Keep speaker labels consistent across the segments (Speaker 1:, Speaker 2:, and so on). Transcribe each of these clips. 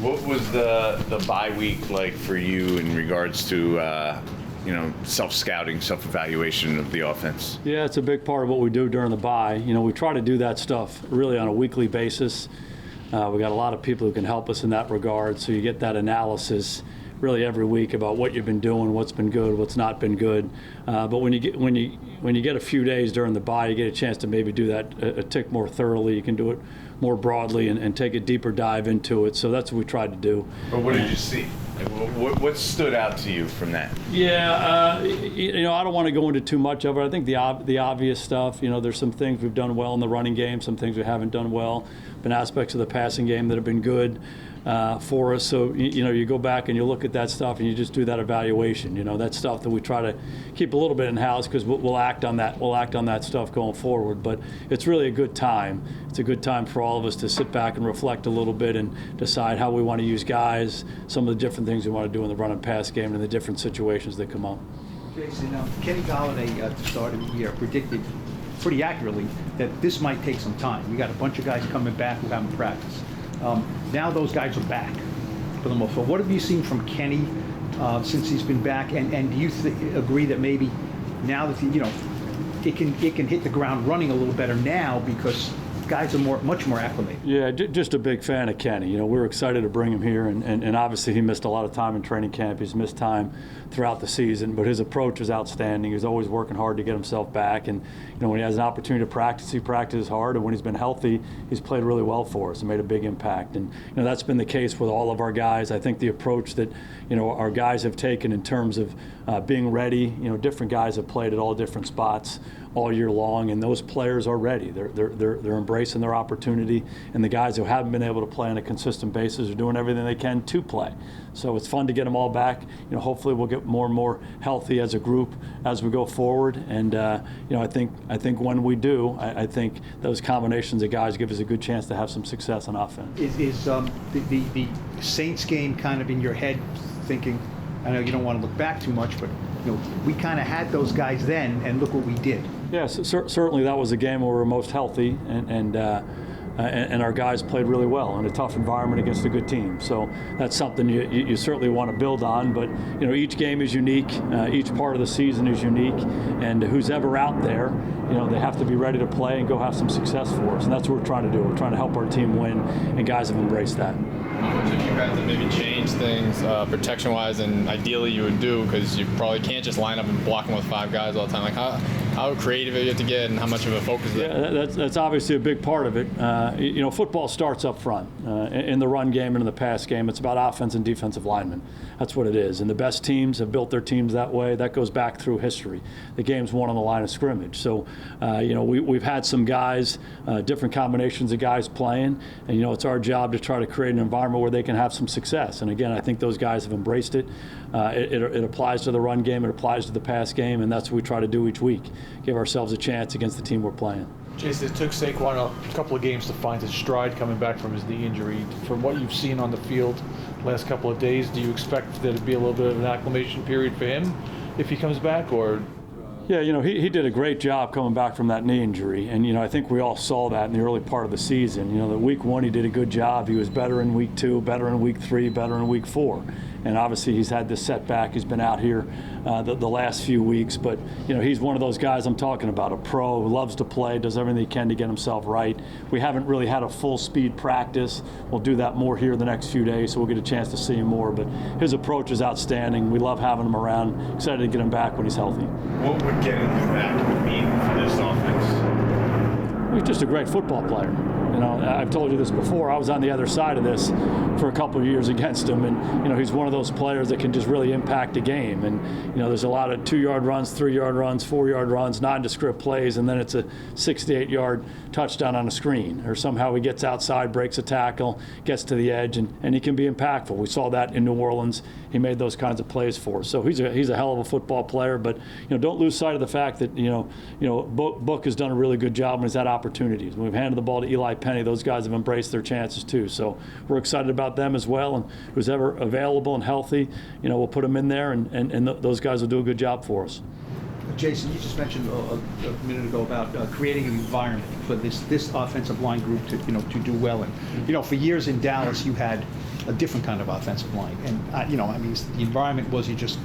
Speaker 1: What was the bye week like for you in regards to self-scouting, self-evaluation of the offense?
Speaker 2: Yeah, it's a big part of what we do during the bye. We try to do that stuff really on a weekly basis. We got a lot of people who can help us in that regard, so you get that analysis really every week about what you've been doing, what's been good, what's not been good. But when you get a few days during the bye, you get a chance to maybe do that a tick more thoroughly. You can do it more broadly and take a deeper dive into it. So that's what we tried to do.
Speaker 1: But what did you see? What stood out to you from that?
Speaker 2: Yeah, I don't want to go into too much of it. I think the obvious stuff, there's some things we've done well in the running game, some things we haven't done well, been aspects of the passing game that have been good for us. So, you go back and you look at that stuff and you just do that evaluation. That stuff that we try to keep a little bit in-house because we'll act on that. We'll act on that stuff going forward. But it's really a good time. It's a good time for all of us to sit back and reflect a little bit and decide how we want to use guys, some of the different things we want to do in the run and pass game and the different situations that come up.
Speaker 3: Jason, Kenny Galladay at the start of the year predicted pretty accurately that this might take some time. We got a bunch of guys coming back who haven't practiced. Now those guys are back for the most part. What have you seen from Kenny since he's been back? And do you agree that maybe now that it can hit the ground running a little better now because guys are much more acclimated?
Speaker 2: Yeah, just a big fan of Kenny. We're excited to bring him here, and obviously he missed a lot of time in training camp. He's missed time throughout the season, but his approach is outstanding. He's always working hard to get himself back, and when he has an opportunity to practice, he practices hard, and when he's been healthy, he's played really well for us and made a big impact. And that's been the case with all of our guys. I think the approach that our guys have taken in terms of being ready, different guys have played at all different spots all year long, and those players are ready. They're embracing their opportunity, and the guys who haven't been able to play on a consistent basis are doing everything they can to play. So it's fun to get them all back. Hopefully we'll get more and more healthy as a group as we go forward. And I think when we do, I think those combinations of guys give us a good chance to have some success on offense.
Speaker 3: Is the Saints game kind of in your head, thinking? I know you don't want to look back too much, but we kind of had those guys then, and look what we did.
Speaker 2: Yes, certainly that was a game where we were most healthy, and our guys played really well in a tough environment against a good team. So that's something you certainly want to build on. But each game is unique, each part of the season is unique, and who's ever out there, they have to be ready to play and go have some success for us. And that's what we're trying to do. We're trying to help our team win, and guys have embraced that.
Speaker 4: How much have you had to maybe change things protection-wise, and ideally you would do, because you probably can't just line up and block them with 5 guys all the time? Like how creative do you have to get, and how much of a focus is that?
Speaker 2: Yeah, that's obviously a big part of it. Football starts up front in the run game and in the pass game. It's about offense and defensive linemen. That's what it is. And the best teams have built their teams that way. That goes back through history. The game's won on the line of scrimmage. So, we've had some guys, different combinations of guys playing, and it's our job to try to create an environment where they can have some success. And again, I think those guys have embraced it. It applies to the run game, it applies to the pass game, and that's what we try to do each week. Give ourselves a chance against the team we're playing.
Speaker 5: Jason, it took Saquon a couple of games to find his stride coming back from his knee injury. From what you've seen on the field the last couple of days, do you expect there to be a little bit of an acclimation period for him if he comes back, or?
Speaker 2: Yeah, he did a great job coming back from that knee injury, and I think we all saw that in the early part of the season. The week 1 he did a good job. He was better in week 2, better in week 3, better in week 4. And obviously he's had this setback. He's been out here the last few weeks, but he's one of those guys I'm talking about, a pro who loves to play, does everything he can to get himself right. We haven't really had a full speed practice. We'll do that more here the next few days, so we'll get a chance to see him more. But his approach is outstanding. We love having him around. Excited to get him back when he's healthy.
Speaker 1: What would getting him back mean for this offense?
Speaker 2: He's just a great football player. I've told you this before. I was on the other side of this for a couple of years against him, and he's one of those players that can just really impact a game. And there's a lot of 2-yard runs, 3-yard runs, 4-yard runs, nondescript plays, and then it's a 68-yard touchdown on a screen, or somehow he gets outside, breaks a tackle, gets to the edge, and he can be impactful. We saw that in New Orleans. He made those kinds of plays for us. So he's a hell of a football player. But don't lose sight of the fact that Book has done a really good job when he's had opportunities. When we've handed the ball to Eli Penny, those guys have embraced their chances too. So we're excited about them as well. And who's ever available and healthy, we'll put them in there, and those guys will do a good job for us.
Speaker 3: Jason, you just mentioned a minute ago about creating an environment for this offensive line group to do well in. For years in Dallas, you had a different kind of offensive line. And the environment was you just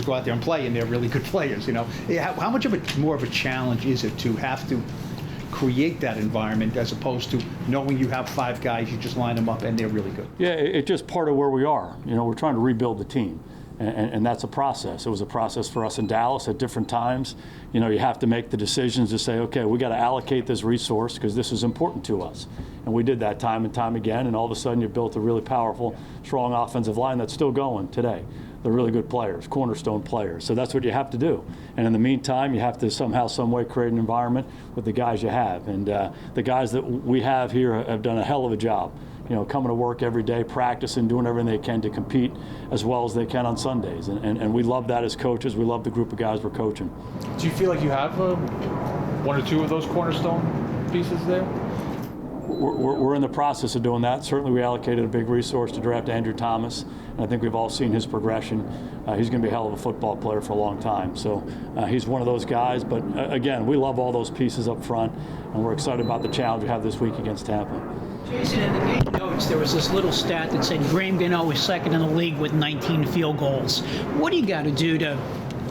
Speaker 3: go out there and play, and they're really good players. How much of more of a challenge is it to have to create that environment as opposed to knowing you have 5 guys, you just line them up and they're really good?
Speaker 2: Yeah, it's just part of where we are. We're trying to rebuild the team. And that's a process. It was a process for us in Dallas at different times. You have to make the decisions to say, okay, we got to allocate this resource because this is important to us. And we did that time and time again, and all of a sudden you built a really powerful, strong offensive line that's still going today. They're really good players, cornerstone players. So that's what you have to do. And in the meantime, you have to somehow, some way create an environment with the guys you have. And the guys that we have here have done a hell of a job. Coming to work every day, practicing, doing everything they can to compete as well as they can on Sundays. And we love that as coaches. We love the group of guys we're coaching.
Speaker 5: Do you feel like you have 1 or 2 of those cornerstone pieces there?
Speaker 2: We're in the process of doing that. Certainly we allocated a big resource to draft Andrew Thomas, and I think we've all seen his progression. He's going to be a hell of a football player for a long time. So he's one of those guys. But again, we love all those pieces up front, and we're excited about the challenge we have this week against Tampa.
Speaker 6: Jason, in the game notes, there was this little stat that said Graham Gano was second in the league with 19 field goals. What do you got to do to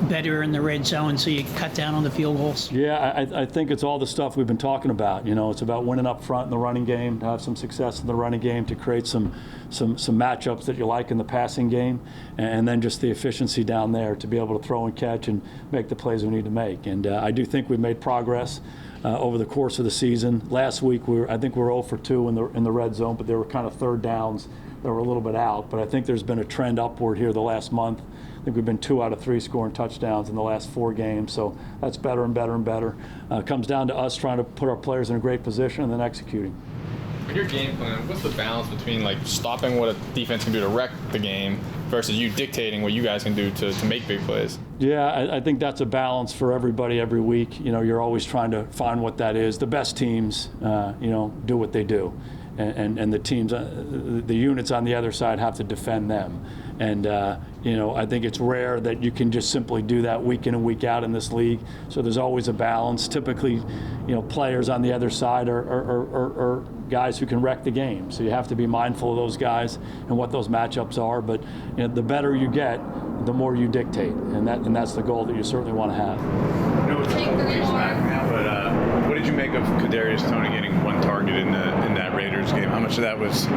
Speaker 6: better in the red zone so you cut down on the field goals?
Speaker 2: Yeah, I think it's all the stuff we've been talking about. It's about winning up front in the running game, to have some success in the running game, to create some matchups that you like in the passing game, and then just the efficiency down there to be able to throw and catch and make the plays we need to make. And I do think we've made progress over the course of the season. Last week, I think we were 0 for 2 in the red zone, but they were kind of third downs that were a little bit out. But I think there's been a trend upward here the last month. I think we've been 2 out of 3 scoring touchdowns in the last 4 games, so that's better and better and better. It comes down to us trying to put our players in a great position and then executing.
Speaker 4: In your game plan, what's the balance between stopping what a defense can do to wreck the game versus you dictating what you guys can do to make big plays?
Speaker 2: Yeah, I think that's a balance for everybody every week. You're always trying to find what that is. The best teams, do what they do. And the teams, the units on the other side have to defend them. And, I think it's rare that you can just simply do that week in and week out in this league. So there's always a balance. Typically, players on the other side are guys who can wreck the game. So you have to be mindful of those guys and what those matchups are. But the better you get, the more you dictate. And that's the goal that you certainly want to have.
Speaker 1: It's a couple weeks back now, but what did you make of Kadarius Toney getting 1 target in that Raiders game? How much of that was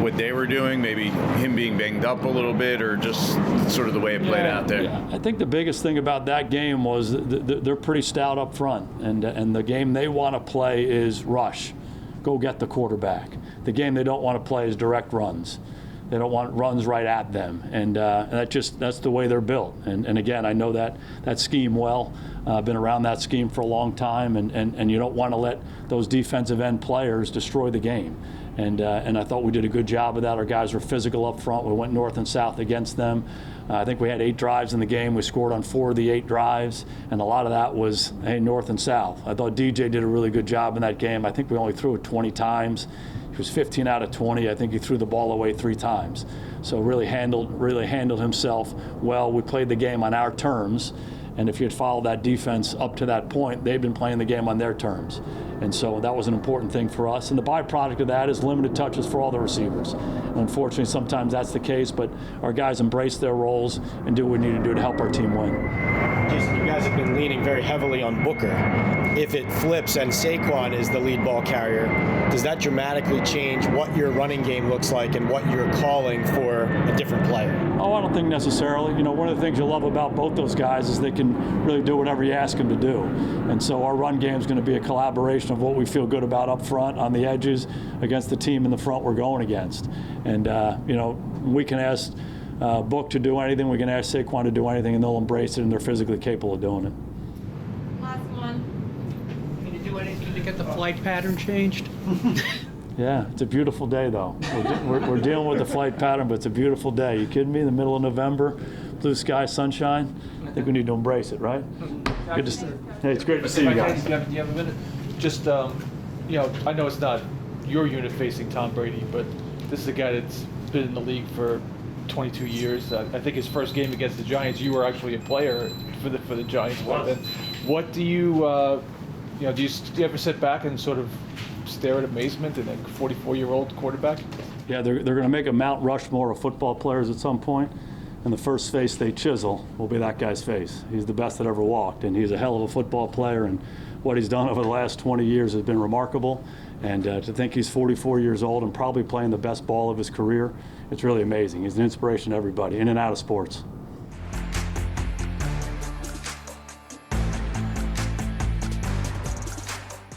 Speaker 1: what they were doing, maybe him being banged up a little bit, or just sort of the way it played out there?
Speaker 2: Yeah. I think the biggest thing about that game was they're pretty stout up front, and the game they want to play is rush, go get the quarterback. The game they don't want to play is direct runs. They don't want runs right at them, and that's the way they're built. And again, I know that scheme well. I've been around that scheme for a long time, and you don't want to let those defensive end players destroy the game. And I thought we did a good job of that. Our guys were physical up front. We went north and south against them. I think we had 8 drives in the game. We scored on 4 of the 8 drives, and a lot of that was, north and south. I thought DJ did a really good job in that game. I think we only threw it 20 times. He was 15 out of 20. I think he threw the ball away 3 times. So really handled himself well. We played the game on our terms, and if you had followed that defense up to that point, they'd been playing the game on their terms. And so that was an important thing for us. And the byproduct of that is limited touches for all the receivers. And unfortunately, sometimes that's the case, but our guys embrace their roles and do what we need to do to help our team win.
Speaker 7: Jason, you guys have been leaning very heavily on Booker. If it flips and Saquon is the lead ball carrier, does that dramatically change what your running game looks like and what you're calling for a different player?
Speaker 2: Oh, I don't think necessarily. One of the things you love about both those guys is they can really do whatever you ask them to do. And so our run game is going to be a collaboration of what we feel good about up front on the edges against the team in the front we're going against. And, we can ask Book to do anything, we can ask Saquon to do anything, and they'll embrace it, and they're physically capable of doing it.
Speaker 8: Last one.
Speaker 6: Can you do anything to get the flight pattern changed?
Speaker 2: Yeah, it's a beautiful day, though. We're dealing with the flight pattern, but it's a beautiful day. You kidding me? In the middle of November, blue sky, sunshine. I think we need to embrace it, right? Good to hey, it's great to see you guys.
Speaker 5: Do you have a minute? Just, I know it's not your unit facing Tom Brady, but this is a guy that's been in the league for 22 years. I think his first game against the Giants, you were actually a player for the Giants. What do you, do you ever sit back and sort of stare at amazement in a 44-year-old quarterback?
Speaker 2: Yeah, they're going to make a Mount Rushmore of football players at some point, and the first face they chisel will be that guy's face. He's the best that ever walked, and he's a hell of a football player, and what he's done over the last 20 years has been remarkable. And to think he's 44 years old and probably playing the best ball of his career, it's really amazing. He's an inspiration to everybody, in and out of sports.